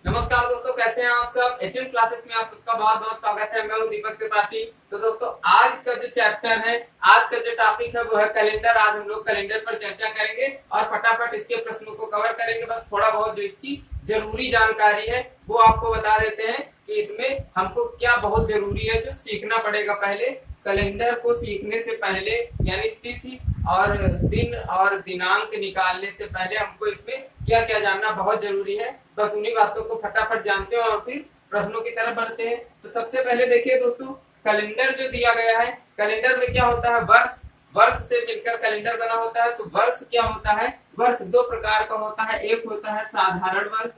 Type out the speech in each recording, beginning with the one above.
नमस्कार दोस्तों, कैसे हैं आप सब। एचएम क्लासेस में आप सबका बहुत बहुत स्वागत है। मैं हूं दीपक त्रिपाठी। तो दोस्तों, आज का जो चैप्टर है, आज का जो टॉपिक है वो है कैलेंडर। आज हम लोग कैलेंडर पर चर्चा करेंगे और फटाफट इसके प्रश्नों को कवर करेंगे। बस थोड़ा बहुत जो इसकी जरूरी जानकारी है वो आपको बता देते हैं कि इसमें हमको क्या बहुत जरूरी है, जो सीखना पड़ेगा। पहले कैलेंडर को सीखने से पहले यानी तिथि और दिन और दिनांक निकालने से पहले हमको इसमें क्या क्या जानना बहुत जरूरी है। बस उन्हीं बातों को फटाफट जानते हैं और फिर प्रश्नों की तरफ बढ़ते हैं। तो सबसे पहले देखिए दोस्तों, कैलेंडर जो दिया गया है, कैलेंडर में क्या होता है, वर्ष। वर्ष से मिलकर कैलेंडर बना होता है। तो वर्ष क्या होता है, वर्ष दो प्रकार का होता है। एक होता है साधारण वर्ष,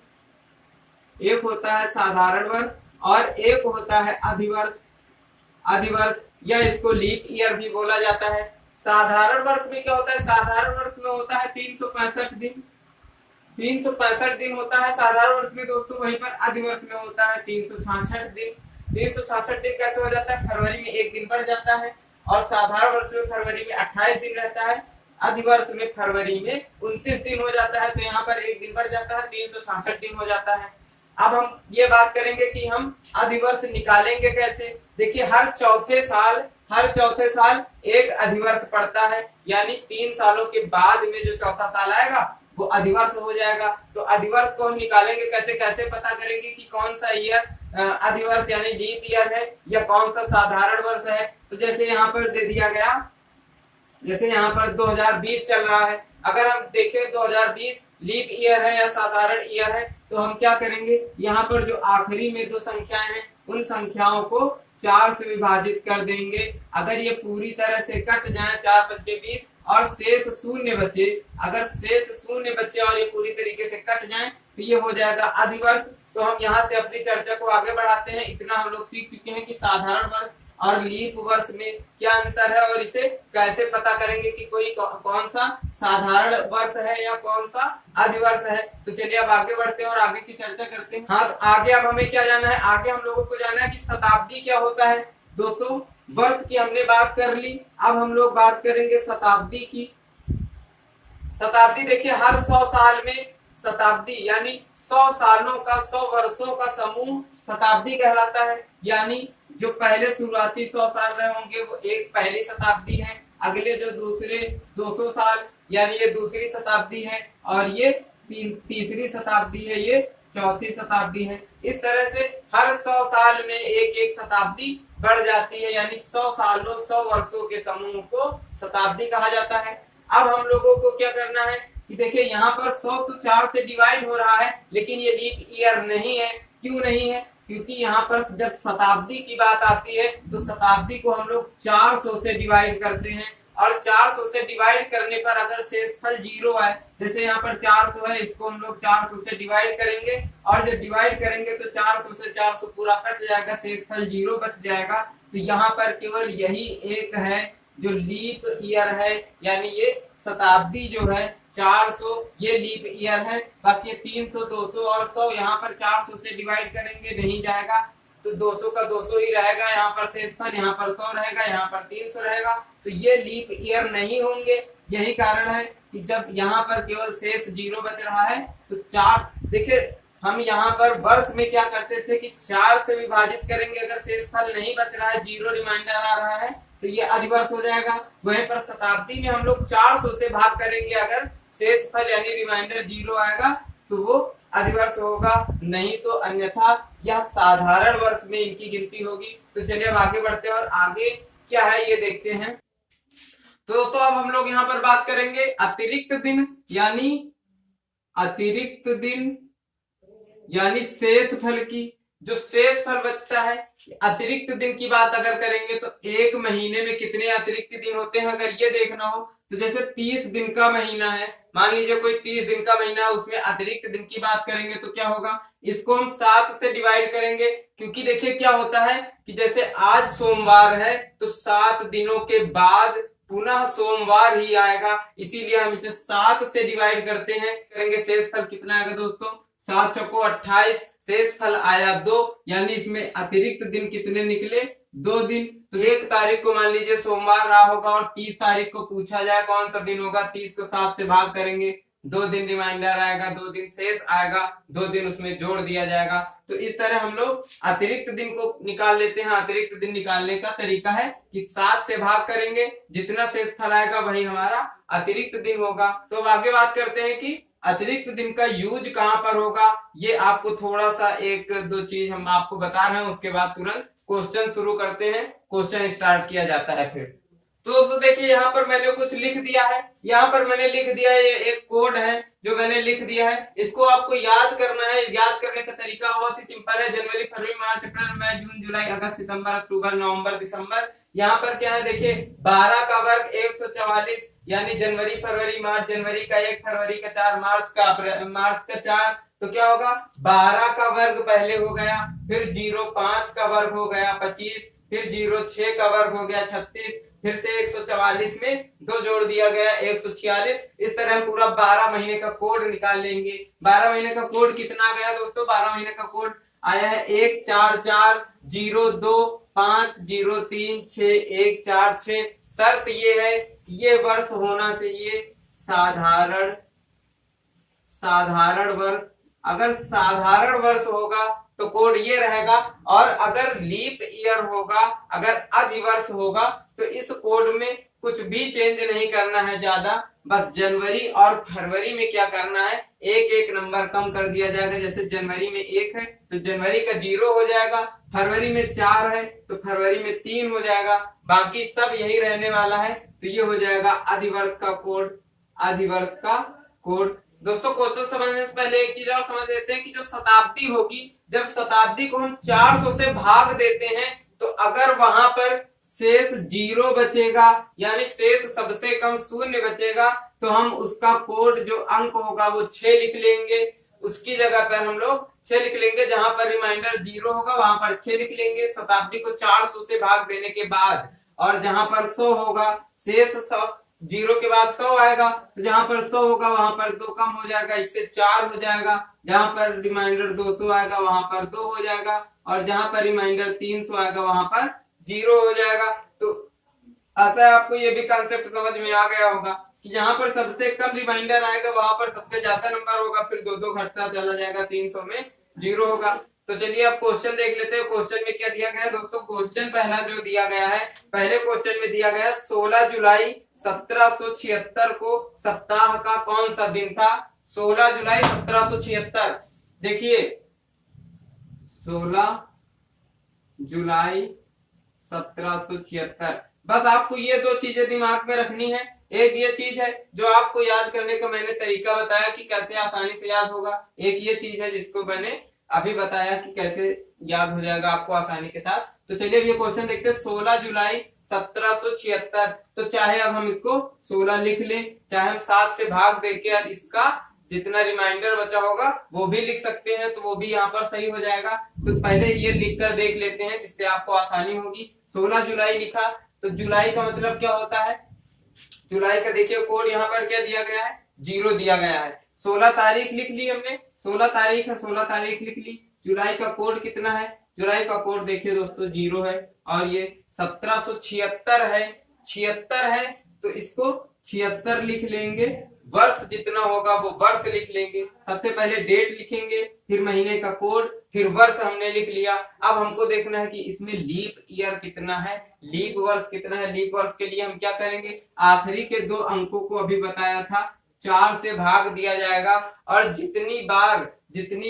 एक होता है साधारण वर्ष और एक होता है अधिवर्ष। अधिवर्ष या इसको लीप ईयर भी बोला जाता है। साधारण वर्ष में क्या होता है, साधारण वर्ष में होता है 365 दिन। 365 दिन होता है साधारण वर्ष में दोस्तों। वहीं पर अधिवर्ष में होता है 366 दिन। 366 दिन कैसे हो जाता है, फरवरी में एक दिन बढ़ जाता है। और साधारण वर्ष में फरवरी में 28 दिन रहता है, अधिवर्ष में फरवरी में 29 दिन हो जाता है। तो यहाँ पर एक दिन बढ़ जाता है, 366 दिन हो जाता है। अब हम ये बात करेंगे कि हम अधिवर्ष निकालेंगे कैसे। देखिए, हर चौथे साल एक अधिवर्ष पड़ता है, यानी 3 सालों के बाद में जो चौथा साल आएगा वो अधिवर्ष हो जाएगा। तो अधिवर्ष को हम निकालेंगे कैसे, कैसे पता करेंगे कि कौन सा ईयर अधिवर्ष यानी लीप ईयर है या कौन सा साधारण वर्ष है। तो जैसे यहाँ पर दे दिया गया, जैसे यहाँ पर 2020 चल रहा है। अगर हम देखें 2020 लीप ईयर है या साधारण ईयर है, तो हम क्या करेंगे, यहाँ पर जो आखिरी में दो संख्याएं हैं उन संख्याओं को 4 से विभाजित कर देंगे। अगर ये पूरी तरह से कट जाए, 4 बचे 20 और शेष शून्य बचे, अगर शेष शून्य बचे और ये पूरी तरीके से कट जाए तो ये हो जाएगा अधिवर्ष। तो हम यहाँ से अपनी चर्चा को आगे बढ़ाते हैं। इतना हम लोग सीख चुके हैं कि साधारण वर्ष और लीप वर्ष में क्या अंतर है और इसे कैसे पता करेंगे कि कोई कौन सा साधारण वर्ष है या कौन सा अधिवर्ष है। तो चलिए अब आगे बढ़ते हैं और आगे की चर्चा करते हैं। हाँ, तो आगे अब हमें क्या जानना है, आगे हम लोगों को जानना है कि शताब्दी क्या होता है। दोस्तों, वर्ष की हमने बात कर ली, अब हम लोग बात करेंगे शताब्दी की। शताब्दी देखिए, हर 100 साल में शताब्दी यानी 100 सालों का, 100 वर्षों का समूह शताब्दी कहलाता है। यानी जो पहले शुरुआती 100 साल रहे होंगे वो एक पहली शताब्दी है, अगले जो दूसरे 200 साल यानी ये दूसरी शताब्दी है, और ये तीसरी शताब्दी है, ये चौथी शताब्दी है। इस तरह से हर 100 साल में एक एक शताब्दी बढ़ जाती है, यानी 100 सालों 100 वर्षों के समूह को शताब्दी कहा जाता है। अब हम लोगों को क्या करना है कि देखिए, यहाँ पर 100 तो 4 से डिवाइड हो रहा है, लेकिन ये लीप ईयर नहीं है। क्यों नहीं है, क्योंकि यहाँ पर जब शताब्दी की बात आती है तो शताब्दी को हम लोग 400 से डिवाइड करते हैं, और 400 से डिवाइड करने पर अगर शेषफल 0 आए, जैसे यहाँ पर 400 है, इसको हम लोग 400 से डिवाइड करेंगे, और जब डिवाइड करेंगे तो 400 से 400 पूरा कट जाएगा, शेषफल 0 बच जाएगा। तो यहाँ पर केवल यही एक है जो लीप ईयर है, यानी ये शताब्दी जो है 400 ये लीप ईयर है। बाकी 300, 200 और 100 यहाँ पर 400 से डिवाइड करेंगे, नहीं जाएगा, तो 200 का 200 ही रहेगा। यहाँ पर शेषफल, यहाँ पर 100 रहेगा, यहाँ पर 300 रहेगा। तो ये लीप ईयर नहीं होंगे। यही कारण है कि जब यहाँ पर केवल शेष 0 बच रहा है तो 4, देखिए हम यहाँ पर वर्ष में क्या करते थे कि 4 से विभाजित करेंगे, अगर शेषफल नहीं बच रहा है, 0 रिमाइंडर आ रहा है, तो ये अधिवर्ष हो जाएगा। वहीं पर शताब्दी में हम लोग 400 से भाग करेंगे, अगर शेषफल यानी रिमाइंडर 0 आएगा तो वो अधिवर्ष होगा, नहीं तो अन्यथा यह साधारण वर्ष में इनकी गिनती होगी। तो चलिए अब आगे बढ़ते हैं और आगे क्या है ये देखते हैं। तो दोस्तों, अब हम लोग यहाँ पर बात करेंगे अतिरिक्त दिन यानी शेषफल की। जो शेषफल बचता है, अतिरिक्त दिन की बात अगर करेंगे तो एक महीने में कितने अतिरिक्त दिन होते हैं, अगर ये देखना हो तो जैसे 30 दिन का महीना है, मान लीजिए कोई 30 दिन का महीना है, उसमें अतिरिक्त दिन की बात करेंगे तो क्या होगा, इसको हम 7 से डिवाइड करेंगे। क्योंकि देखिए क्या होता है कि जैसे आज सोमवार है तो 7 दिनों के बाद पुनः सोमवार ही आएगा, इसीलिए हम इसे 7 से डिवाइड करते हैं। करेंगे शेषफल कितना आएगा दोस्तों, 7 चौको 28, शेषफल आया 2, यानी इसमें अतिरिक्त दिन कितने निकले, 2 दिन। तो 1 तारीख को मान लीजिए सोमवार रहा होगा और 30 तारीख को पूछा जाए कौन सा दिन होगा, 30 को 7 से भाग करेंगे 2 दिन रिमाइंडर आएगा, 2 दिन शेष आएगा, 2 दिन उसमें जोड़ दिया जाएगा। तो इस तरह हम लोग अतिरिक्त दिन को निकाल लेते हैं। अतिरिक्त दिन निकालने का तरीका है कि 7 से भाग करेंगे, जितना शेष फल आएगा वही हमारा अतिरिक्त दिन होगा। तो अब आगे बात करते हैं कि अतिरिक्त दिन का यूज कहां पर होगा। ये आपको थोड़ा सा 1-2 चीज हम आपको बता रहे हैं, उसके बाद तुरंत क्वेश्चन शुरू करते हैं। क्वेश्चन स्टार्ट किया जाता है फिर। तो दोस्तों देखिए यहाँ पर मैंने कुछ लिख दिया है। यहाँ पर मैंने लिख दिया है, ये एक कोड है जो मैंने लिख दिया है। इसको आपको याद करना है। याद करने का तरीका बहुत ही सिंपल है। जनवरी, फरवरी, मार्च, अप्रैल, मई, जून, जुलाई, अगस्त, सितंबर, अक्टूबर, नवंबर, दिसंबर। यहाँ पर क्या है देखिए, 12 का वर्ग 144, यानी जनवरी, फरवरी, मार्च। जनवरी का 1, फरवरी का 4, मार्च का 4। तो क्या होगा, 12 का वर्ग पहले हो गया, फिर 05 का वर्ग हो गया 25, फिर 06 का वर्ग हो गया 36, फिर से 144 में 2 जोड़ दिया गया 146। इस तरह हम पूरा 12 महीने का कोड निकाल लेंगे। 12 महीने का कोड कितना गया दोस्तों, 12 महीने का कोड आया है 144025036146। शर्त ये है, ये वर्ष होना चाहिए साधारण वर्ष। अगर साधारण वर्ष होगा तो कोड ये रहेगा, और अगर लीप ईयर होगा, अगर अधिवर्ष होगा, तो इस कोड में कुछ भी चेंज नहीं करना है ज्यादा। बस जनवरी और फरवरी में क्या करना है, एक नंबर कम कर दिया जाएगा। जैसे जनवरी में 1 है तो जनवरी का 0 हो जाएगा, फरवरी में 4 है तो फरवरी में 3 हो जाएगा, बाकी सब यही रहने वाला है। तो ये हो जाएगा अधिवर्ष का कोड। दोस्तों क्वेश्चन समझने से पहले एक चीज और समझ लेते हैं कि जो शताब्दी होगी, जब शताब्दी को हम 400 से भाग देते हैं, तो अगर वहां पर शेष 0 बचेगा, यानी शेष सबसे कम 0 बचेगा, तो हम उसका कोड जो अंक होगा वो 6 लिख लेंगे। उसकी जगह पर हम लोग 6 लिख लेंगे। जहां पर रिमाइंडर 0 होगा वहां पर 6 लिख लेंगे शताब्दी को 400 से भाग देने के बाद। और जहां पर 100 होगा, शेष 0 के बाद 100 आएगा, तो जहां पर 100 होगा वहां पर 2 कम हो जाएगा, इससे 4 हो जाएगा। जहां पर रिमाइंडर 200 आएगा वहां पर 2 हो जाएगा, और जहां पर रिमाइंडर 300 आएगा वहां पर 0 हो जाएगा। तो ऐसा आपको ये भी कंसेप्ट समझ में आ गया होगा कि जहां पर सबसे कम रिमाइंडर आएगा वहां पर सबसे ज्यादा नंबर होगा, फिर 2-2 घटता चला जाएगा, 300 में 0 होगा। तो चलिए अब क्वेश्चन देख लेते हैं। क्वेश्चन में क्या दिया गया है दोस्तों। क्वेश्चन पहला जो दिया गया है, पहले क्वेश्चन में दिया गया 16 जुलाई 1776 को सप्ताह का कौन सा दिन था। 16 जुलाई 1776, देखिए 16 जुलाई 1776। बस आपको ये 2 चीजें दिमाग में रखनी है। एक ये चीज है जो आपको याद करने का मैंने तरीका बताया कि कैसे आसानी से याद होगा। एक ये चीज है जिसको मैंने अभी बताया कि कैसे याद हो जाएगा आपको आसानी के साथ। तो चलिए अब ये क्वेश्चन देखते हैं। 16 जुलाई 1776, तो चाहे अब हम इसको 16 लिख लें, चाहे हम 7 से भाग देके अब इसका जितना रिमाइंडर बचा होगा वो भी लिख सकते हैं, तो वो भी यहाँ पर सही हो जाएगा। तो पहले ये लिखकर देख लेते हैं जिससे आपको आसानी होगी। 16 जुलाई लिखा, तो जुलाई का मतलब क्या होता है, जुलाई का देखिए कोड यहाँ पर क्या दिया गया है, 0 दिया गया है। 16 तारीख लिख ली हमने, 16 तारीख है, 16 तारीख लिख ली। जुलाई का कोड कितना है, जुलाई का कोड देखिए दोस्तों 0 है, और ये 1776 है, 76 है, तो इसको 76 लिख लेंगे। वर्ष जितना होगा वो वर्ष लिख लेंगे। सबसे पहले डेट लिखेंगे, फिर महीने का कोड, फिर वर्ष हमने लिख लिया। अब हमको देखना है कि इसमें लीप ईयर कितना है, लीप वर्ष कितना है। लीप वर्ष के लिए हम क्या करेंगे, आखिरी के 2 अंकों को अभी बताया था 4 से भाग दिया जाएगा, और जितनी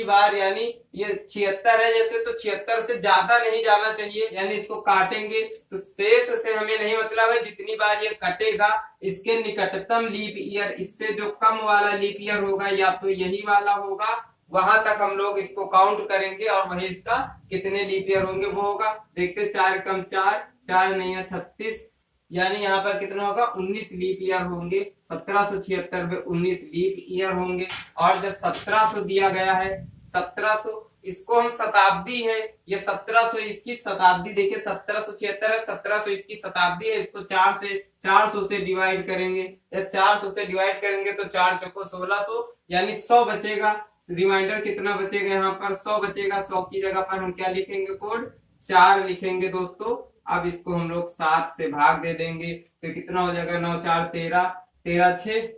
बार यानी ये 76 है जैसे, तो 76 से ज्यादा नहीं जाना चाहिए, यानी इसको काटेंगे तो शेष से हमें नहीं मतलब है। जितनी बार ये कटेगा इसके निकटतम लीप ईयर, इससे जो कम वाला लीप ईयर होगा या तो यही वाला होगा, वहां तक हम लोग इसको काउंट करेंगे, और वही इसका कितने लीप ईयर होंगे वो होगा। देखते 4 कम 4, 4 नहीं है 36, यानी यहाँ पर कितना होगा 19 लीप ईयर होंगे। 1776 में 19 लीप ईयर होंगे। और जब 1700 दिया गया है, 1700 इसको हम शताब्दी है, ये 1700 इसकी शताब्दी, देखिए 1776 है, 1700 इसकी शताब्दी है। इसको 400 से डिवाइड करेंगे, या 400 से डिवाइड करेंगे तो 4 चौको 1600, यानी 100 बचेगा। रिमाइंडर कितना बचेगा, यहाँ पर 100 बचेगा। 100 की जगह पर हम क्या लिखेंगे, कोड 4 लिखेंगे दोस्तों। अब इसको हम लोग 7 से भाग दे देंगे, तो कितना हो जाएगा, 9 4 13, 13 6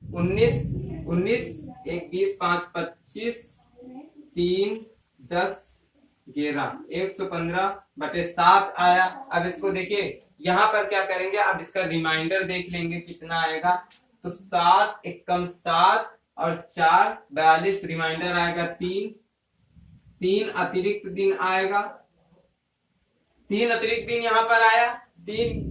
19, 19, 1, 20, 5, 25, 3, 10, 11, 115/7 आया। अब इसको देखिए यहाँ पर क्या करेंगे, अब इसका रिमाइंडर देख लेंगे कितना आएगा। तो 7 एकम 7 और 4 42, रिमाइंडर आएगा 3। 3 अतिरिक्त दिन आएगा, 3 अतिरिक्त दिन यहाँ पर आया, 3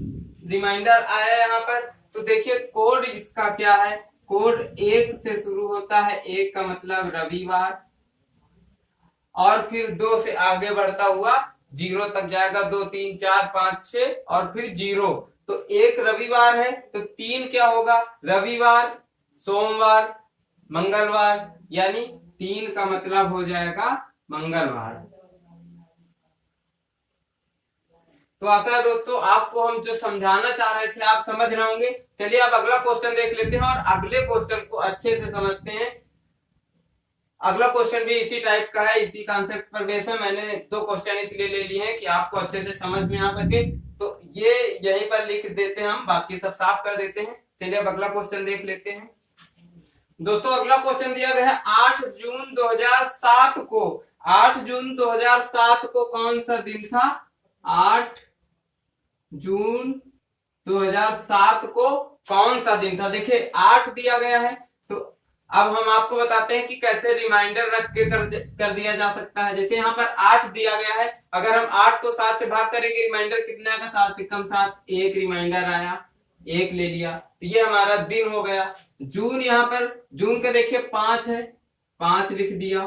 रिमाइंडर आया यहाँ पर। तो देखिए कोड इसका क्या है, कोड 1 से शुरू होता है, 1 का मतलब रविवार, और फिर 2 से आगे बढ़ता हुआ 0 तक जाएगा, 2, 3, 4, 5, 6 और फिर 0। तो 1 रविवार है तो 3 क्या होगा, रविवार, सोमवार, मंगलवार, यानी 3 का मतलब हो जाएगा मंगलवार। तो आशा है दोस्तों आपको हम जो समझाना चाह रहे थे आप समझ रहे होंगे। चलिए अब अगला क्वेश्चन देख लेते हैं और अगले क्वेश्चन को अच्छे से समझते हैं। अगला क्वेश्चन भी इसी टाइप का है, इसी कॉन्सेप्ट पर बेस है। मैंने 2 क्वेश्चन इसलिए ले लिए हैं कि आपको अच्छे से समझ में आ सके, तो ये यहीं पर लिख देते हैं, हम बाकी सब साफ कर देते हैं। चलिए अब अगला क्वेश्चन देख लेते हैं। दोस्तों अगला क्वेश्चन दिया गया है 8 जून 2007 को। 8 जून 2007 को कौन सा दिन था, 8 जून 2007 को कौन सा दिन था। देखिए 8 दिया गया है, तो अब हम आपको बताते हैं कि कैसे रिमाइंडर रख के कर दिया जा सकता है। जैसे यहाँ पर 8 दिया गया है, अगर हम 8 को 7 से भाग करेंगे रिमाइंडर कितना आएगा, 7 एकम 7, 1 रिमाइंडर आया, 1 ले लिया, तो ये हमारा दिन हो गया। जून, यहाँ पर जून का देखिए 5 है, 5 लिख दिया,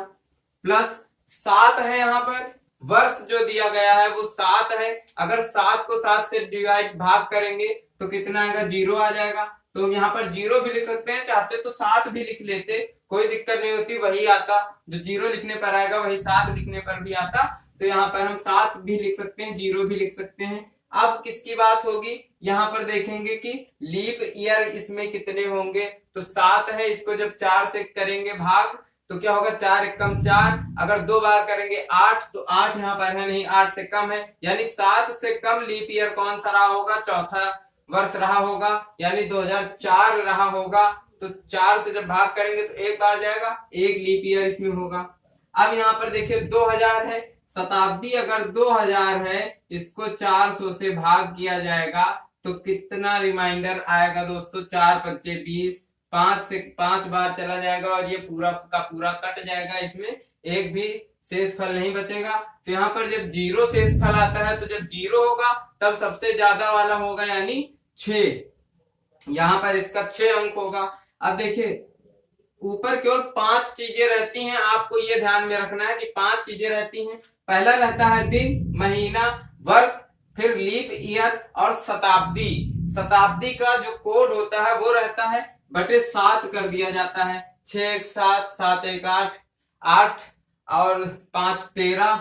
प्लस 7 है, यहाँ पर वर्ष जो दिया गया है वो 7 है। अगर 7 को 7 से डिवाइड भाग करेंगे तो कितना आएगा, 0 आ जाएगा। तो यहाँ पर 0 भी लिख सकते हैं, चाहते तो 7 भी लिख लेते, कोई दिक्कत नहीं होती, वही आता जो 0 लिखने पर आएगा वही 7 लिखने पर भी आता। तो यहाँ पर हम 7 भी लिख सकते हैं, 0 भी लिख सकते हैं। अब किसकी बात होगी, यहाँ पर देखेंगे कि लीप ईयर इसमें कितने होंगे। तो 7 है, इसको जब 4 से करेंगे भाग तो क्या होगा, 4 एकम 4, अगर 2 बार करेंगे 8, तो 8 यहाँ पर है नहीं, 8 से कम है, यानी 7 से कम लीप ईयर कौन सा रहा होगा, चौथा वर्ष रहा होगा, यानी 2004 रहा होगा। तो 4 से जब भाग करेंगे तो 1 बार जाएगा, 1 लीप ईयर इसमें होगा। अब यहाँ पर देखिए 2000 है, शताब्दी अगर 2000 है, इसको 400 से भाग किया जाएगा तो कितना रिमाइंडर आएगा दोस्तों, 4 5 20, 5 से 5 बार चला जाएगा और ये पूरा का पूरा कट जाएगा, इसमें एक भी शेष फल नहीं बचेगा। तो यहाँ पर जब 0 शेष फल आता है, तो जब 0 होगा तब सबसे ज्यादा वाला होगा, यानी 6, यहाँ पर इसका 6 अंक होगा। अब देखिए ऊपर केवल 5 चीजें रहती हैं, आपको ये ध्यान में रखना है कि 5 चीजें रहती हैं। पहला रहता है दिन, महीना, वर्ष, फिर लीप ईयर और शताब्दी। शताब्दी का जो कोड होता है वो रहता है /7 कर दिया जाता है, 6 1 7, 7 1 8, 8 और 5 13,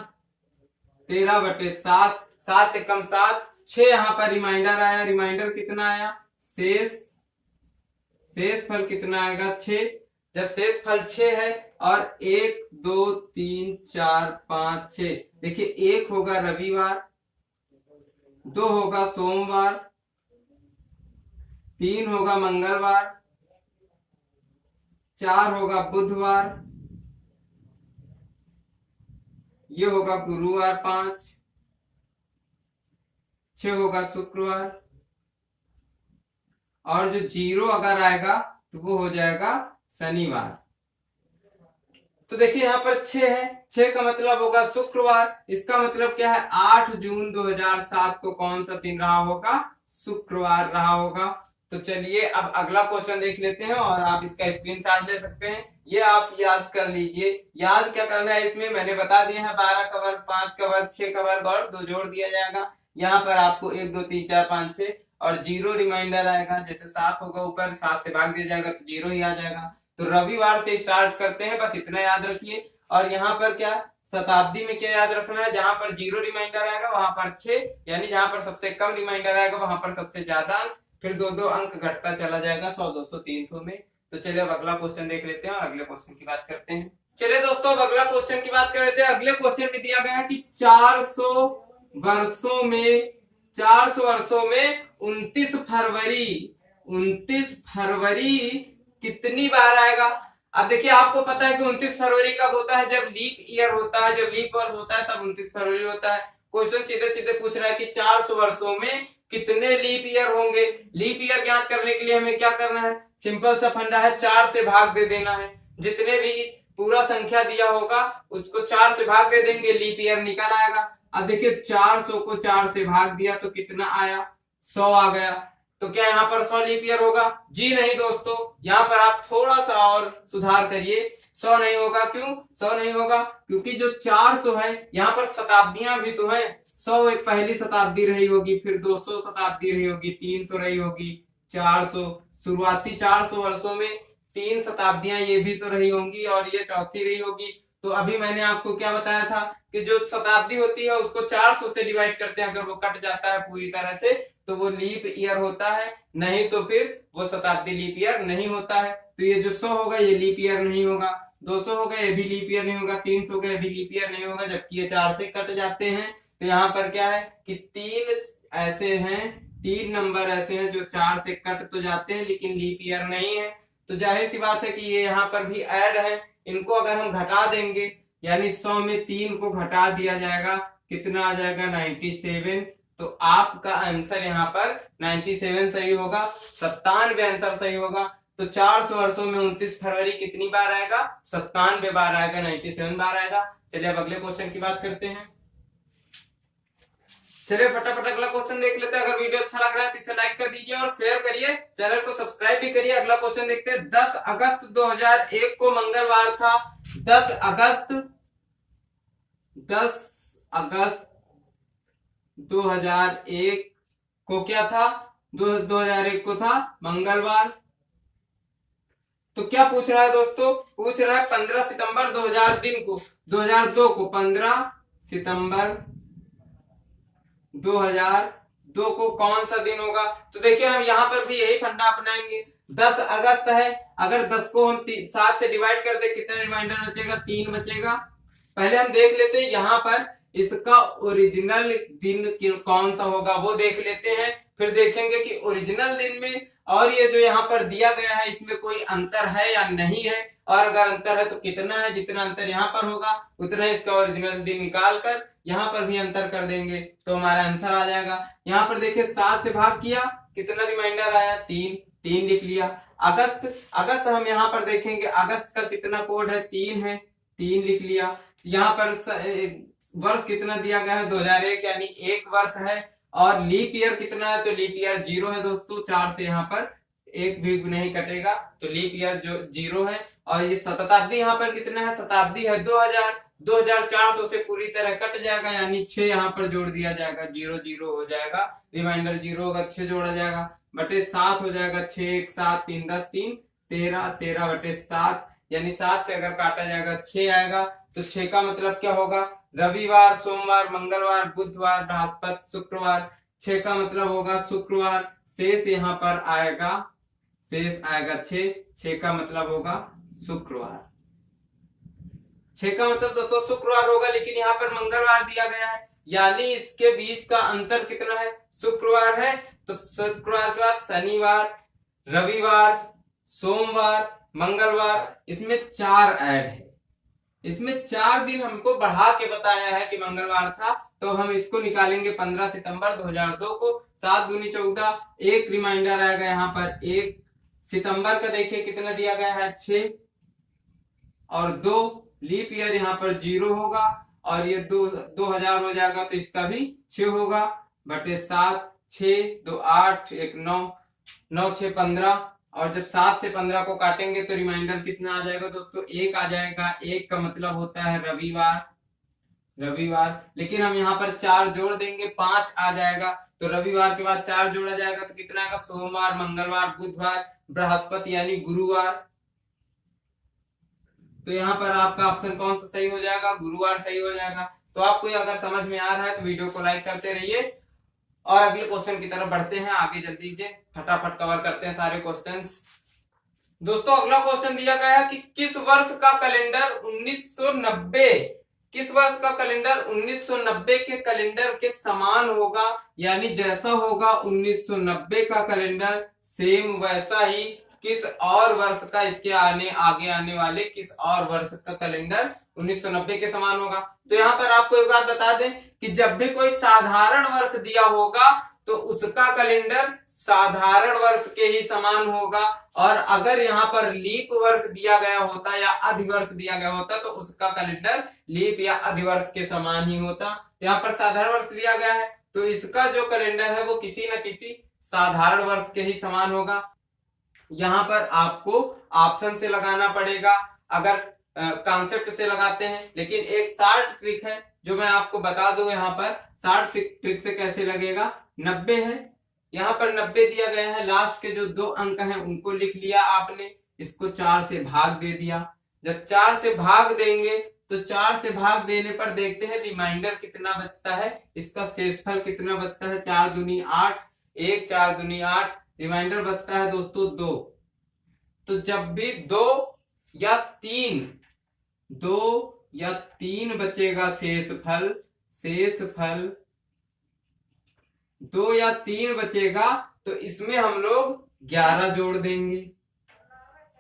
13/7, 7 एकम 7, 6 यहाँ पर रिमाइंडर आया, रिमाइंडर कितना आया, शेष फल कितना आएगा, 6। जब शेष फल 6 है और 1 2 3 4 5 6, देखिए 1 होगा रविवार, 2 होगा सोमवार, 3 होगा मंगलवार, 4 होगा बुधवार, ये होगा गुरुवार 5, 6 होगा शुक्रवार, और जो 0 अगर आएगा तो वो हो जाएगा शनिवार। तो देखिए यहाँ पर 6 है, 6 का मतलब होगा शुक्रवार। इसका मतलब क्या है, 8 जून 2007 को कौन सा दिन रहा होगा, शुक्रवार रहा होगा। तो चलिए अब अगला क्वेश्चन देख लेते हैं और आप इसका स्क्रीनशॉट ले सकते हैं, ये आप याद कर लीजिए। याद क्या करना है, इसमें मैंने बता दिया है, 12 का वर्ग, 5 का वर्ग, 6 का वर्ग और 2 जोड़ दिया जाएगा। यहाँ पर आपको 1 2 3 4 5 6 और 0 रिमाइंडर आएगा, जैसे 7 होगा ऊपर, 7 से भाग दिया जाएगा तो 0 ही आ जाएगा। तो रविवार से स्टार्ट करते हैं, बस इतना याद रखिए। और यहाँ पर क्या, शताब्दी में क्या याद रखना है, जहां पर 0 रिमाइंडर आएगा वहां पर 6, यानी जहां पर सबसे कम रिमाइंडर आएगा वहां पर सबसे ज्यादा अंक, फिर 2 अंक घटता चला जाएगा 100 200 300 में। तो चलिए अब अगला क्वेश्चन देख लेते हैं और अगले क्वेश्चन की बात करते हैं। चलिए दोस्तों अब अगला क्वेश्चन की बात कर लेते हैं। अगले क्वेश्चन में दिया गया है कि 400 वर्षों में 29 फरवरी कितनी बार आएगा। अब देखिए आपको पता है कि 29 फरवरी कब होता है, जब लीप ईयर होता है, जब लीप वर्ष होता है तब 29 फरवरी होता है। क्वेश्चन सीधे सीधे पूछ रहा है कि 400 वर्षों में कितने लीप ईयर होंगे। लीप ईयर ज्ञात करने के लिए हमें क्या करना है, सिंपल सा फंडा है, 4 से भाग दे देना है। जितने भी पूरा संख्या दिया होगा उसको 4 से भाग दे देंगे, लीप ईयर निकल आएगा। अब देखिए 400 को 4 से भाग दिया तो कितना आया, 100 आ गया। तो क्या यहाँ पर 100 लीप ईयर होगा? जी नहीं दोस्तों, यहाँ पर आप थोड़ा सा और सुधार करिए। 100 नहीं होगा। क्यों 100 नहीं होगा? क्योंकि जो 400 है यहाँ पर शताब्दियां भी तो हैं। 100 एक पहली शताब्दी रही होगी, फिर 200 शताब्दी रही होगी, 300 रही होगी, 400 शुरुआती 400 वर्षों में 3 शताब्दियां ये भी तो रही होंगी और ये चौथी रही होगी। तो अभी मैंने आपको क्या बताया था कि जो शताब्दी होती है उसको 400 से डिवाइड करते हैं, अगर वो कट जाता है पूरी तरह से तो वो लीप ईयर होता है, नहीं तो फिर वो शताब्दी लीप ईयर नहीं होता है। तो ये जो 100 होगा ये लीप ईयर नहीं होगा, 200 होगा ये भी लीप ईयर नहीं होगा, 300 होगा ये भी लीप ईयर नहीं होगा, जबकि ये 4 से कट जाते हैं। तो यहाँ पर क्या है कि 3 ऐसे हैं, 3 नंबर ऐसे हैं जो 4 से कट तो जाते हैं लेकिन लीप ईयर नहीं है। तो जाहिर सी बात है कि ये यहाँ पर भी ऐड है, इनको अगर हम घटा देंगे यानी 100 में 3 को घटा दिया जाएगा, कितना आ जाएगा 97। तो आपका आंसर यहाँ पर 97 सही होगा, 97 आंसर सही होगा। तो 400 वर्षों में 29 फरवरी कितनी बार आएगा, 97 बार आएगा, 97 बार आएगा। चलिए अब अगले क्वेश्चन की बात करते हैं। चलिए फटाफट अगला क्वेश्चन देख लेते हैं। अगर वीडियो अच्छा लग रहा है तो इसे लाइक कर दीजिए और शेयर करिए, चैनल को सब्सक्राइब भी करिए। अगला क्वेश्चन देखते हैं। 10 अगस्त 2001 को मंगलवार था। 10 अगस्त 2001 को क्या था, 2001 को था मंगलवार। तो क्या पूछ रहा है दोस्तों, पूछ रहा है 15 सितंबर 2002 को 15 सितंबर 2002 को कौन सा दिन होगा। तो देखिए हम यहाँ पर भी यही फंडा अपनाएंगे। 10 अगस्त है, अगर 10 को हम 7 से डिवाइड कर दे कितना रिमाइंडर बचेगा, 3 बचेगा। पहले हम देख लेते हैं यहाँ पर इसका ओरिजिनल दिन कौन सा होगा वो देख लेते हैं, फिर देखेंगे कि ओरिजिनल दिन में और ये जो यहाँ पर दिया गया है इसमें कोई अंतर है या नहीं है, और अगर अंतर है तो कितना है। जितना अंतर यहाँ पर होगा उतना इसका ओरिजिनल दिन निकाल कर यहाँ पर भी अंतर कर देंगे तो हमारा आंसर आ जाएगा। यहाँ पर देखिए 7 से भाग किया, कितना रिमाइंडर आया, 3 लिख लिया। अगस्त हम यहाँ पर देखेंगे, अगस्त का कितना कोड है, 3 है, 3 लिख लिया। यहाँ पर वर्ष कितना दिया गया है, 2001 यानी 1 वर्ष है। और लीप ईयर कितना है, तो लीप ईयर 0 है दोस्तों, 4 से यहाँ पर 1 भी नहीं कटेगा तो लीप ईयर जो 0 है। और ये शताब्दी यहाँ पर कितना है, शताब्दी है 2400 से पूरी तरह कट जाएगा यानी 6 यहाँ पर जोड़ दिया जाएगा, 0 0 हो जाएगा, रिमाइंडर 0 होगा, 6 जोड़ा जाएगा बटे 7 हो जाएगा, 6 1 7 3 10 3 13 13 बटे 7 यानी 7 से अगर काटा जाएगा 6 आएगा। तो 6 का मतलब क्या होगा, रविवार, सोमवार, मंगलवार, बुधवार, बृहस्पति, शुक्रवार। 6 का मतलब होगा शुक्रवार। शेष यहाँ पर आएगा, शेष आएगा 6 का मतलब होगा शुक्रवार। 6 का मतलब दोस्तों शुक्रवार होगा, लेकिन यहाँ पर मंगलवार दिया गया है यानी इसके बीच का अंतर कितना है, शुक्रवार है। तो शुक्रवार के बाद शनिवार, रविवार, सोमवार, मंगलवार, इसमें 4 ऐड है, इसमें 4 दिन हमको बढ़ा के बताया है कि मंगलवार था। तो हम इसको निकालेंगे 15 सितंबर 2002 को, 7 दूनी 14, 1 रिमाइंडर आएगा यहाँ पर 1 सितंबर का। देखिए कितना दिया गया है, 6 और 2 लीप ईयर यहाँ पर 0 होगा और ये 2000 हो जाएगा तो इसका भी 6 होगा बटे 7, 6 2 8 1 9 9 6 15। और जब 7 से 15 को काटेंगे तो रिमाइंडर कितना आ जाएगा दोस्तों, 1 आ जाएगा। 1 का मतलब होता है रविवार, लेकिन हम यहाँ पर 4 जोड़ देंगे, 5 आ जाएगा। तो रविवार के बाद 4 जोड़ा जाएगा तो कितना आएगा, सोमवार, मंगलवार, बुधवार, बृहस्पति यानी गुरुवार। तो यहाँ पर आपका ऑप्शन कौन सा सही हो जाएगा, गुरुवार सही हो जाएगा। तो आपको अगर समझ में आ रहा है तो वीडियो को लाइक करते रहिए और अगले क्वेश्चन की तरफ बढ़ते हैं आगे, जल्दी से फटाफट कवर करते हैं सारे क्वेश्चंस। दोस्तों अगला क्वेश्चन दिया गया है कि किस वर्ष का कैलेंडर 1990, किस वर्ष का कैलेंडर 1990 के कैलेंडर के समान होगा, यानी जैसा होगा 1990 का कैलेंडर सेम वैसा ही किस और वर्ष का, इसके आगे आने वाले किस और वर्ष का कैलेंडर 1990 के समान होगा। तो यहाँ पर आपको एक बात बता दें कि जब भी कोई साधारण वर्ष दिया होगा तो उसका कैलेंडर साधारण वर्ष के ही समान होगा, और अगर यहाँ पर लीप वर्ष दिया गया होता या अधिवर्ष दिया गया होता तो उसका कैलेंडर लीप या अधिवर्ष के समान ही होता। यहाँ पर साधारण वर्ष दिया गया है तो इसका जो कैलेंडर है वो किसी न किसी साधारण वर्ष के ही समान होगा। यहाँ पर आपको ऑप्शन से लगाना पड़ेगा अगर कॉन्सेप्ट से लगाते हैं, लेकिन एक शॉर्ट ट्रिक है जो मैं आपको बता दूं। यहाँ पर शॉर्ट ट्रिक से कैसे लगेगा, 90 है, यहाँ पर 90 दिया गया है, लास्ट के जो 2 अंक हैं उनको लिख लिया आपने, इसको 4 से भाग दे दिया। जब 4 से भाग देंगे तो 4 से भाग देने पर देखते हैं रिमाइंडर कितना बचता है, इसका शेषफल कितना बचता है, 4 दूनी 8, 1 4 दूनी 8, रिमाइंडर बचता है दोस्तों 2। तो जब भी 2 या 3 बचेगा शेषफल 2 या 3 बचेगा तो इसमें हम लोग 11 जोड़ देंगे।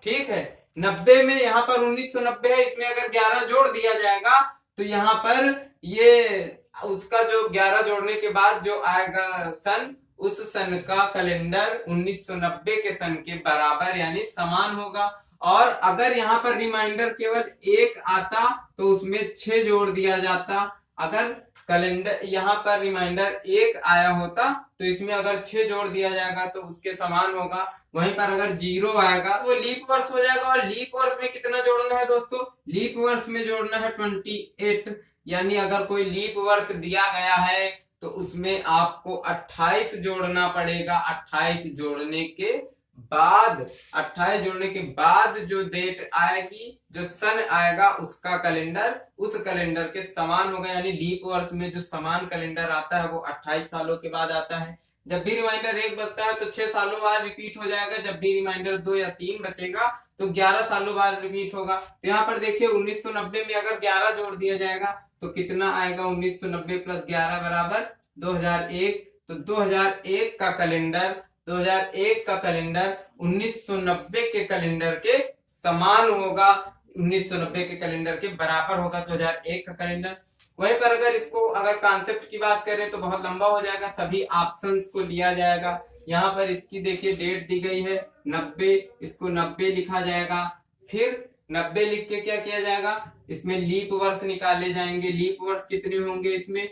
ठीक है, 90 में यहाँ पर 1990 है, इसमें अगर 11 जोड़ दिया जाएगा तो यहाँ पर ये उसका जो 11 जोड़ने के बाद जो आएगा सन, उस सन का कैलेंडर 1990 के सन के बराबर यानी समान होगा। और अगर यहाँ पर रिमाइंडर केवल 1 आता तो उसमें 6 जोड़ दिया जाता। अगर कैलेंडर यहाँ पर रिमाइंडर 1 आया होता तो इसमें अगर 6 जोड़ दिया जाएगा तो उसके समान होगा। वहीं पर अगर 0 आएगा वो लीप वर्ष हो जाएगा। और लीप वर्ष में कितना जोड़ना है दोस्तों, लीप वर्ष में जोड़ना है 28, यानी अगर कोई लीप वर्ष दिया गया है तो उसमें आपको 28 जोड़ना पड़ेगा। 28 जोड़ने के बाद जो डेट आएगी, जो सन आएगा, उसका कैलेंडर उस कैलेंडर के समान होगा। यानी लीप वर्ष में जो समान कैलेंडर आता है वो 28 सालों के बाद आता है। जब भी रिमाइंडर 1 बचता है तो 6 सालों बाद रिपीट हो जाएगा। जब भी रिमाइंडर 2 या 3 बचेगा तो 11 सालों बाद रिपीट होगा। तो यहाँ पर देखिए 1990 में अगर 11 जोड़ दिया जाएगा तो कितना आएगा, 1990 प्लस 11 बराबर 2001। तो 2001 का कैलेंडर 1990 के कैलेंडर के समान होगा, 1990 के कैलेंडर के बराबर होगा 2001 का कैलेंडर। वहीं पर अगर कॉन्सेप्ट की बात करें तो बहुत लंबा हो जाएगा, सभी ऑप्शंस को लिया जाएगा। यहाँ पर इसकी देखिए डेट दी गई है 90, इसको 90 लिखा जाएगा। फिर 90 लिख के क्या किया जाएगा, इसमें लीप वर्ष निकाले जाएंगे। लीप वर्ष कितने होंगे इसमें,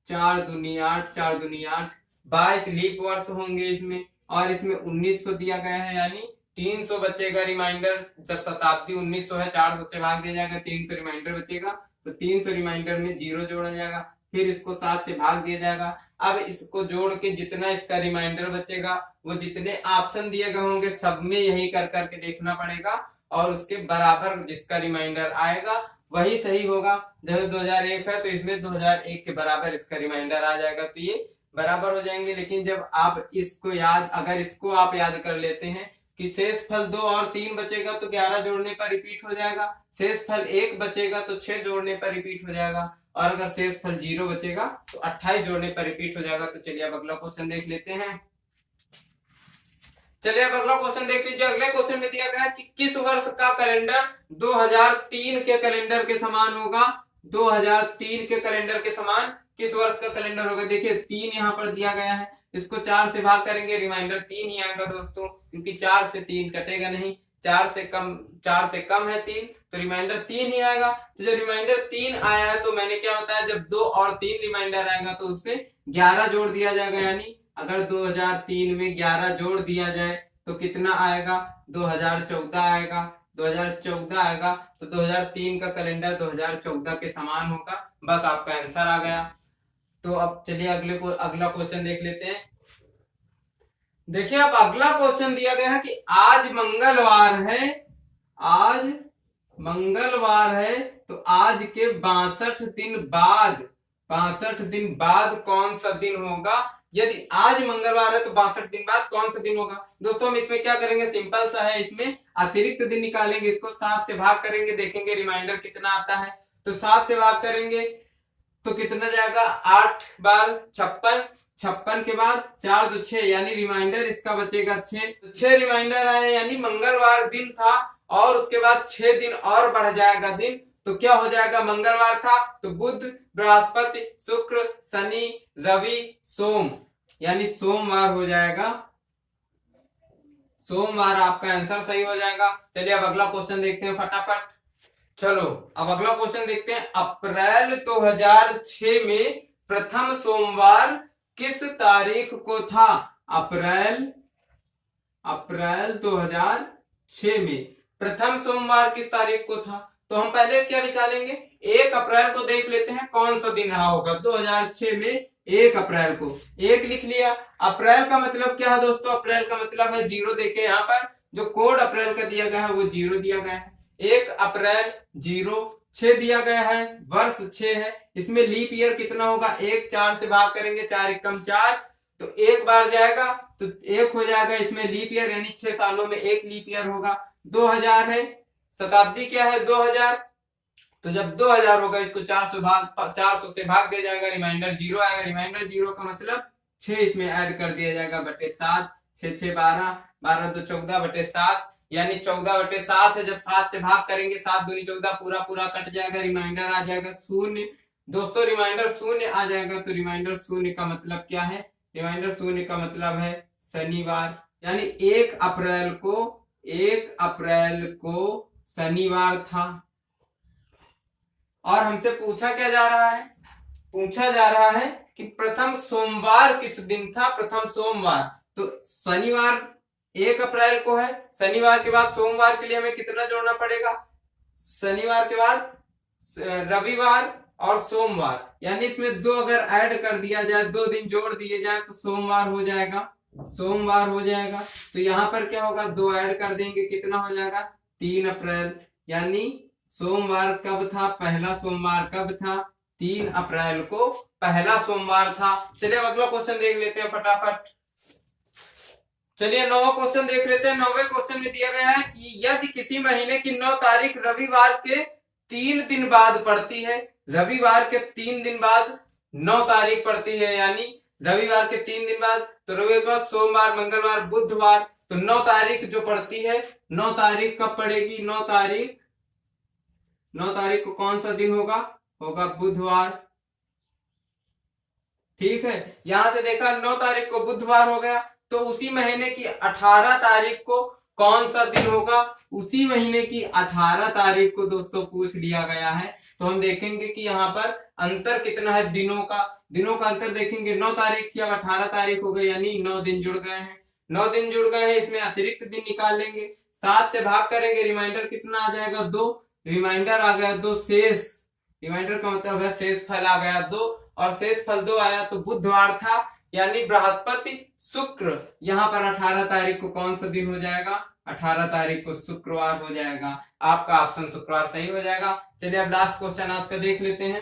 4 दूनी 8, 4 दूनी 8, 22 लीप वर्ष होंगे इसमें। और इसमें 1900 दिया गया है यानी 300 बचेगा रिमाइंडर। जब शताब्दी 1900 है, 400 से भाग दिया जाएगा, 300 रिमाइंडर बचेगा। तो 300 रिमाइंडर में 0 जोड़ा जाएगा, फिर इसको 7 से भाग दिया जाएगा। अब इसको जोड़ के जितना इसका रिमाइंडर बचेगा वो जितने ऑप्शन दिए गए होंगे सब में यही कर करके देखना पड़ेगा, और उसके बराबर जिसका रिमाइंडर आएगा वही सही होगा। जैसे 2001 है तो इसमें 2001 के बराबर इसका रिमाइंडर आ जाएगा, तो ये बराबर हो जाएंगे। लेकिन जब आप अगर इसको आप याद कर लेते हैं कि शेषफल 2 और 3 बचेगा तो 11 जोड़ने पर रिपीट हो जाएगा, शेषफल 1 बचेगा तो 6 जोड़ने पर रिपीट हो जाएगा, और अगर शेषफल 0 बचेगा तो 28 जोड़ने पर रिपीट हो जाएगा। तो चलिए अब अगला क्वेश्चन देख लेते हैं। चलिए अब अगला क्वेश्चन देख लीजिए। अगले क्वेश्चन में दिया गया है कि किस वर्ष का कैलेंडर 2003 के कैलेंडर के समान होगा। 2003 के कैलेंडर के समान किस वर्ष का कैलेंडर होगा। देखिए 3 यहाँ पर दिया गया है, इसको 4 से भाग करेंगे, रिमाइंडर 3 ही आएगा दोस्तों, क्योंकि 4 से 3 कटेगा नहीं। 4 से कम है 3 तो रिमाइंडर 3 ही आएगा। तो जब रिमाइंडर 3 आया है तो मैंने क्या बताया, जब 2 और 3 रिमाइंडर आएगा तो उसमें 11 जोड़ दिया जाएगा। यानी अगर 2003 में 11 जोड़ दिया जाए तो कितना आएगा, 2014 आएगा। 2014 आएगा तो 2003 का कैलेंडर 2014 के समान होगा। बस आपका आंसर आ गया। तो अब चलिए अगला क्वेश्चन देख लेते हैं। देखिए अब अगला क्वेश्चन दिया गया है कि आज मंगलवार है तो आज के 62 दिन बाद कौन सा दिन होगा। यदि आज मंगलवार है तो 62 दिन बाद कौन सा दिन होगा। दोस्तों हम इसमें क्या करेंगे, सिंपल सा है, इसमें अतिरिक्त दिन निकालेंगे, इसको 7 से भाग करेंगे, देखेंगे रिमाइंडर कितना आता है। तो 7 से भाग करेंगे तो कितना जाएगा, 8 बार 56, 56 के बाद 4 2 6 यानी रिमाइंडर इसका बचेगा 6। तो 6 रिमाइंडर आए यानी मंगलवार दिन था और उसके बाद 6 दिन और बढ़ जाएगा दिन, तो क्या हो जाएगा, मंगलवार था तो बुध बृहस्पति शुक्र शनि रवि सोम यानी सोमवार हो जाएगा। सोमवार आपका आंसर सही हो जाएगा। चलिए अब अगला क्वेश्चन देखते हैं फटाफट। चलो अब अगला क्वेश्चन देखते हैं। अप्रैल 2006 में प्रथम सोमवार किस तारीख को था? अप्रैल 2006 में प्रथम सोमवार किस तारीख को था? तो हम पहले क्या निकालेंगे, 1 अप्रैल को देख लेते हैं कौन सा दिन रहा होगा। 2006 में 1 अप्रैल को 1 लिख लिया। अप्रैल का मतलब क्या है दोस्तों, अप्रैल का मतलब है 0। देखे यहाँ पर जो कोड अप्रैल का दिया गया है वो 0 दिया गया है। 1 अप्रैल 0 6 दिया गया है, वर्ष 6 है। इसमें लीप ईयर कितना होगा, 1 4 से भाग करेंगे, 4 एकम 4 तो 1 बार जाएगा तो 1 हो जाएगा। इसमें लीप ईयर यानी 6 सालों में 1 लीप ईयर होगा। 2000 है, शताब्दी क्या है 2000, तो जब 2000 होगा इसको 400 से भाग दिया जाएगा, रिमाइंडर 0 आएगा। रिमाइंडर 0 का मतलब 6 इसमें ऐड कर दिया जाएगा बटे 7, 6 6 12 12 2 14 बटे 7 यानी 14 बटे 7 है। जब 7 से भाग करेंगे 7 दूनी 14 पूरा पूरा कट जाएगा, रिमाइंडर आ जाएगा 0। दोस्तों रिमाइंडर 0 आ जाएगा तो रिमाइंडर 0 का मतलब क्या है, रिमाइंडर 0 का मतलब है शनिवार। यानी 1 अप्रैल को शनिवार था। और हमसे पूछा क्या जा रहा है, पूछा जा रहा है कि प्रथम सोमवार किस दिन था। प्रथम सोमवार तो शनिवार 1 अप्रैल को है। शनिवार के बाद सोमवार के लिए हमें कितना जोड़ना पड़ेगा, शनिवार के बाद रविवार और सोमवार, यानी इसमें 2 अगर ऐड कर दिया जाए, 2 दिन जोड़ दिए जाए तो सोमवार हो जाएगा। सोमवार हो जाएगा तो यहाँ पर क्या होगा, 2 ऐड कर देंगे, कितना हो जाएगा 3 अप्रैल। यानी सोमवार कब था, पहला सोमवार कब था, 3 अप्रैल को पहला सोमवार था। चलिए अब अगला क्वेश्चन देख लेते हैं फटाफट। चलिए 9वां क्वेश्चन देख लेते हैं। 9वें क्वेश्चन में दिया गया है कि यदि किसी महीने की 9 तारीख रविवार के 3 दिन बाद पड़ती है, रविवार के 3 दिन बाद 9 तारीख पड़ती है, यानी रविवार के 3 दिन बाद, तो रविवार सोमवार मंगलवार बुधवार, तो 9 तारीख जो पड़ती है, 9 तारीख कब पड़ेगी, 9 तारीख को कौन सा दिन होगा, होगा बुधवार। ठीक है, यहां से देखा 9 तारीख को बुधवार हो गया, तो उसी महीने की 18 तारीख को कौन सा दिन होगा, उसी महीने की 18 तारीख को दोस्तों पूछ लिया गया है। तो हम देखेंगे कि यहाँ पर अंतर कितना है दिनों का अंतर देखेंगे। 9 तारीख की अब 18 तारीख हो गई, यानी 9 दिन जुड़ गए हैं। 9 दिन जुड़ गए हैं, इसमें अतिरिक्त दिन निकाल लेंगे, 7 से भाग करेंगे, रिमाइंडर कितना आ जाएगा 2, रिमाइंडर आ गया 2, शेष, रिमाइंडर का मतलब है शेष फल आ गया 2, और शेष फल 2 आया तो बुधवार था, यानी बृहस्पति शुक्र। यहाँ पर 18 तारीख को कौन सा दिन हो जाएगा, 18 तारीख को शुक्रवार हो जाएगा। आपका ऑप्शन शुक्रवार सही हो जाएगा। चलिए अब लास्ट क्वेश्चन आज का देख लेते हैं।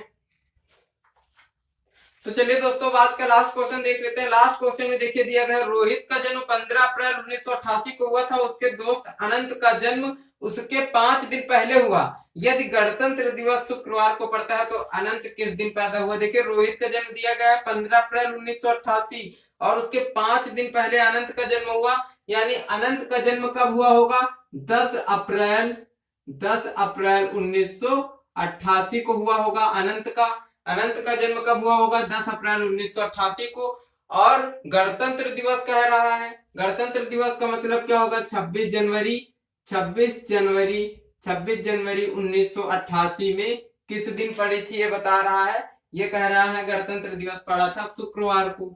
तो चलिए दोस्तों आज का लास्ट क्वेश्चन देख लेते हैं। लास्ट क्वेश्चन में देखिए दिया गया है, रोहित का जन्म 15 अप्रैल 1988 को हुआ था। उसके दोस्त अनंत का जन्म उसके 5 दिन पहले हुआ। यदि गणतंत्र दिवस शुक्रवार को पड़ता है तो अनंत किस दिन पैदा हुआ। देखिए रोहित का जन्म दिया गया है 15 अप्रैल 1988 और उसके 5 दिन पहले अनंत का जन्म हुआ, यानी अनंत का जन्म कब हुआ होगा, 10 अप्रैल 1988 को हुआ होगा। अनंत का जन्म कब हुआ होगा, 10 अप्रैल 1988 को। और गणतंत्र दिवस कह रहा है, गणतंत्र दिवस का मतलब क्या होगा, 26 जनवरी 1988 में किस दिन पड़ी थी ये बता रहा है। ये कह रहा है गणतंत्र दिवस पड़ा था शुक्रवार को।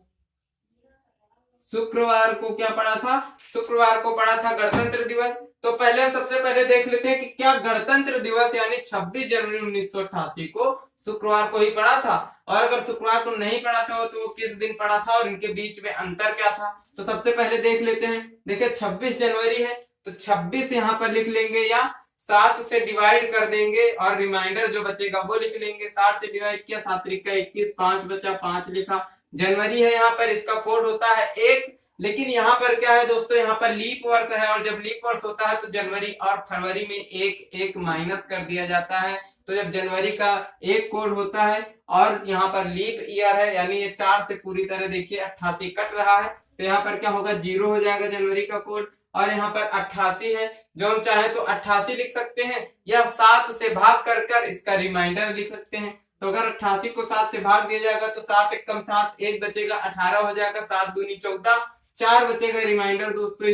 क्या पड़ा था, शुक्रवार को पड़ा था गणतंत्र दिवस। तो पहले हम सबसे पहले देख लेते हैं कि क्या गणतंत्र दिवस यानी 26 जनवरी 1988 को शुक्रवार को ही पड़ा था, और अगर शुक्रवार को नहीं पड़ा था तो वो किस दिन पड़ा था और इनके बीच में अंतर क्या था। तो सबसे पहले देख लेते हैं। देखिए 26 जनवरी है तो 26 यहाँ पर लिख लेंगे या 7 से डिवाइड कर देंगे और रिमाइंडर जो बचेगा वो लिख लेंगे। 60 से डिवाइड किया, 7 त्रिक 21, 5 बचा, 5 लिखा। जनवरी है यहाँ पर, इसका कोड होता है 1, लेकिन यहाँ पर क्या है दोस्तों, यहाँ पर लीप वर्ष है और जब लीप वर्ष होता है तो जनवरी और फरवरी में एक माइनस कर दिया जाता है, तो जब जनवरी का एक कोड होता है और यहाँ पर लीप ईयर है, यानी ये 4 से पूरी तरह देखिए 88 कट रहा है, तो यहाँ पर क्या होगा, 0 हो जाएगा जनवरी का कोड। और यहाँ पर 88 है, जो हम चाहे तो 88 लिख सकते हैं या 7 से भाग कर कर इसका रिमाइंडर लिख सकते हैं। तो अगर 88 को 7 से भाग दिया जाएगा तो 7 एक कम 7, 1 बचेगा, 18 हो जाएगा, 7 दूनी 14, 4 बचेगा रिमाइंडर दोस्तों।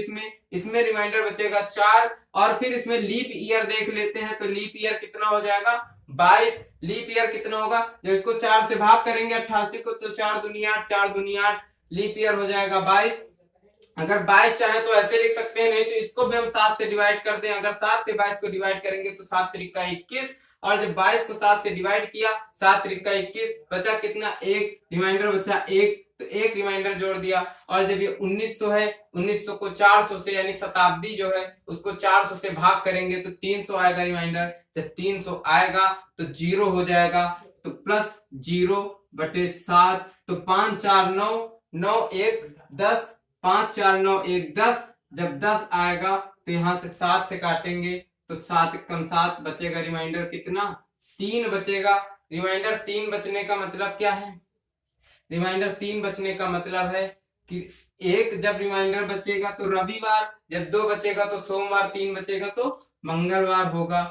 इसमें रिमाइंडर बचेगा 4। और फिर इसमें लीप ईयर देख लेते हैं, तो लीप ईयर कितना हो जाएगा, 22। लीप ईयर कितना होगा, जब इसको 4 से भाग करेंगे 88 को, तो 4 दूनी 8, 4 दूनी 8, लीप ईयर हो जाएगा 22। अगर 22 चाहे तो ऐसे लिख सकते हैं, नहीं तो इसको भी हम 7 से डिवाइड कर दें। अगर 7 से 22 को डिवाइड करेंगे तो 7 त्रिका 21, और जब 22 को 7 से डिवाइड किया, 7 त्रिका 21, बचा कितना, 1, रिमाइंडर बचा 1, तो 1 रिमाइंडर जोड़ दिया। और जब ये 1900 है, 1900 को 400 से, यानी शताब्दी जो है उसको 400 से भाग करेंगे तो 300 आएगा रिमाइंडर। जब 300 आएगा तो 0 हो जाएगा, तो प्लस 0 बटे 7, तो 5 4 9, 9 1 10, 5 4 9 1 10। जब 10 आएगा तो यहां से 7 से काटेंगे तो 7 कम 7, बचेगा रिमाइंडर कितना, 3 बचेगा। रिमाइंडर 3 बचने का मतलब क्या है, रिमाइंडर 3 बचने का मतलब है कि एक जब रिमाइंडर बचेगा तो रविवार, जब 2 बचेगा तो सोमवार, 3 बचेगा तो मंगलवार होगा।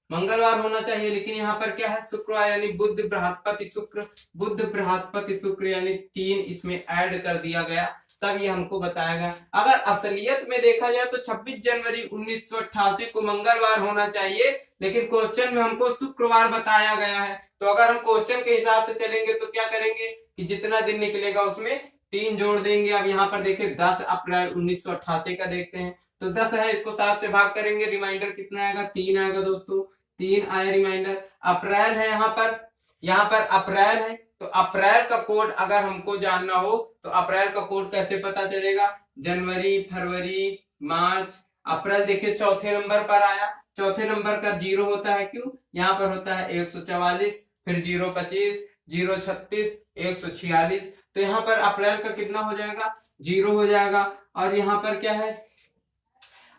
मंगलवार होना चाहिए, लेकिन यहाँ पर क्या है, शुक्रवार, यानी बुध बृहस्पति शुक्र, बुध बृहस्पति शुक्र, यानी 3 इसमें ऐड कर दिया गया, तब ये हमको बताया गया। अगर असलियत में देखा जाए तो 26 जनवरी 1988 को मंगलवार होना चाहिए, लेकिन क्वेश्चन में हमको शुक्रवार बताया गया है। तो अगर हम क्वेश्चन के हिसाब से चलेंगे तो क्या करेंगे कि जितना दिन निकलेगा उसमें 3 जोड़ देंगे। अब यहाँ पर देखिए 10 अप्रैल 1988 का देखते हैं, तो 10 है, इसको 7 से भाग करेंगे, रिमाइंडर कितना आएगा, 3 आएगा दोस्तों, 3 आया रिमाइंडर। अप्रैल है, यहाँ पर अप्रैल है, तो अप्रैल का कोड अगर हमको जानना हो तो अप्रैल का कोड कैसे पता चलेगा, जनवरी, फरवरी, मार्च, अप्रैल देखिए चौथे नंबर पर आया। चौथे नंबर का 0 होता है, क्यों, यहाँ पर होता है 144, फिर 025, 036, 146, तो यहाँ पर अप्रैल का कितना हो जाएगा, 0 हो जाएगा। और यहाँ पर क्या है,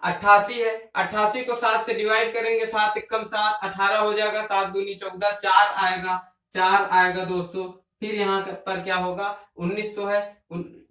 88 है, 88 को 7 से डिवाइड करेंगे, 7 एक कम 7, 18 हो जाएगा, 7 दूनी 14, 4 आएगा दोस्तों। फिर यहाँ पर क्या होगा, 1900 है,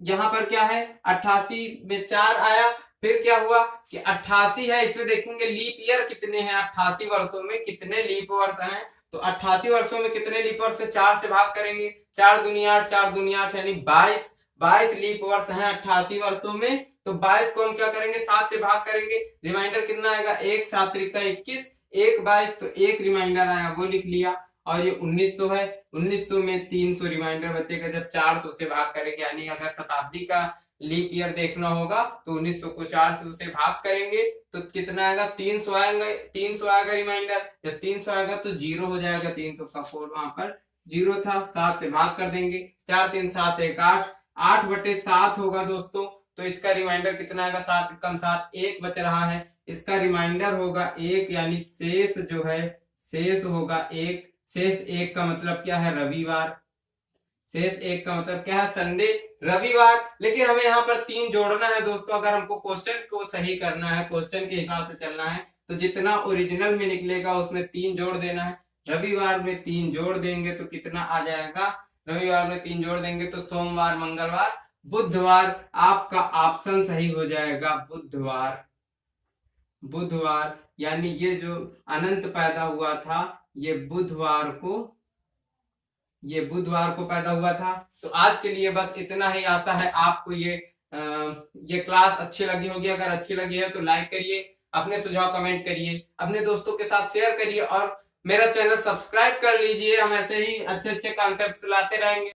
यहाँ पर क्या है, 88 में 4 आया, फिर क्या हुआ कि 88 है, इसमें देखेंगे लीप ईयर कितने हैं, 88 वर्षों में कितने लीप वर्ष हैं, तो 88 वर्षों में कितने लीप वर्ष है, 4 से भाग करेंगे, 4 दूनी 8, 4 दूनी 8, यानी 22 लीप वर्ष हैं 88 वर्षों में। तो 22 को हम क्या करेंगे, 7 से भाग करेंगे, रिमाइंडर कितना आएगा, 1, 7 त्रिका 21, 1 22, तो 1 रिमाइंडर आया, वो लिख लिया। और ये 1900 है, 1900 में 300 रिमाइंडर बचेगा जब 400 से भाग करेंगे, यानी अगर शताब्दी का लीप ईयर देखना होगा तो 1900 को 400 से भाग करेंगे तो कितना आएगा, 300 आएगा, 300 आएगा रिमाइंडर। जब 300 आएगा तो 0 हो जाएगा, 300 का कोड वहां पर 0 था, 7 से भाग कर देंगे, 4 3 7 1 8, 8 बटे 7 होगा दोस्तों। तो इसका रिमाइंडर कितना आएगा, 7 कम 7, 1 बच रहा है, इसका रिमाइंडर होगा 1, यानी शेष जो है, शेष होगा 1। शेष 1 का मतलब क्या है, रविवार। शेष 1 का मतलब क्या है, संडे, रविवार। लेकिन हमें यहाँ पर 3 जोड़ना है दोस्तों, अगर हमको क्वेश्चन को सही करना है, क्वेश्चन के हिसाब से चलना है, तो जितना ओरिजिनल में निकलेगा उसमें 3 जोड़ देना है। रविवार में 3 जोड़ देंगे तो कितना आ जाएगा, रविवार में 3 जोड़ देंगे तो सोमवार, मंगलवार, बुधवार। आपका ऑप्शन सही हो जाएगा, बुधवार, यानी ये जो अनंत पैदा हुआ था ये बुधवार को पैदा हुआ था। तो आज के लिए बस इतना ही। आशा है आपको ये क्लास अच्छी लगी होगी। अगर अच्छी लगी है तो लाइक करिए, अपने सुझाव कमेंट करिए, अपने दोस्तों के साथ शेयर करिए और मेरा चैनल सब्सक्राइब कर लीजिए। हम ऐसे ही अच्छे अच्छे कॉन्सेप्ट्स लाते रहेंगे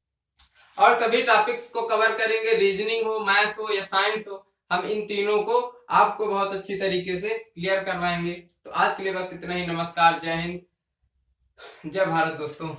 और सभी टॉपिक्स को कवर करेंगे, रीजनिंग हो, मैथ हो या साइंस हो, हम इन तीनों को आपको बहुत अच्छी तरीके से क्लियर करवाएंगे। तो आज के लिए बस इतना ही। नमस्कार, जय हिंद, जय भारत दोस्तों।